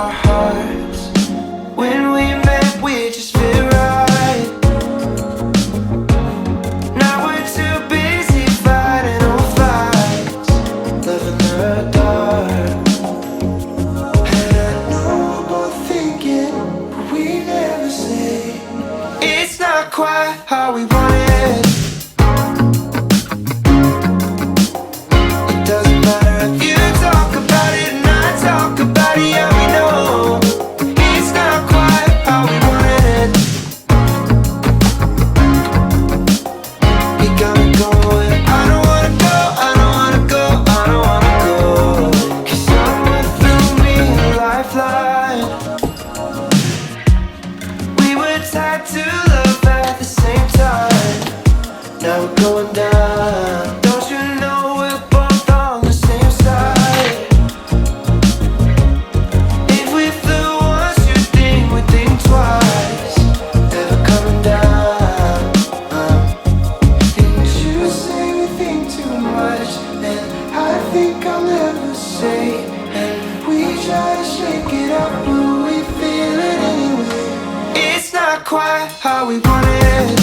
our hearts. When we met, we just fit right. Now we're too busy fighting all fights, living the dark. And I know we're both thinking, but we never say it's not quite how we want it. It doesn't matter if you talk about it and I talk about it. Yeah, we know it's not quite how we want it. You got me going. I don't wanna go, I don't wanna go, I don't wanna go. 'Cause someone threw me a lifeline. We were tied to love at the same time. Now we're going down. Don't you know we're both on the same side? If we flew once, you think we think twice. Never coming down. Didn't you say we think too much? And I think I'll never say. And we try to shake it up, but we feel it anyway. It's not quite how we want it.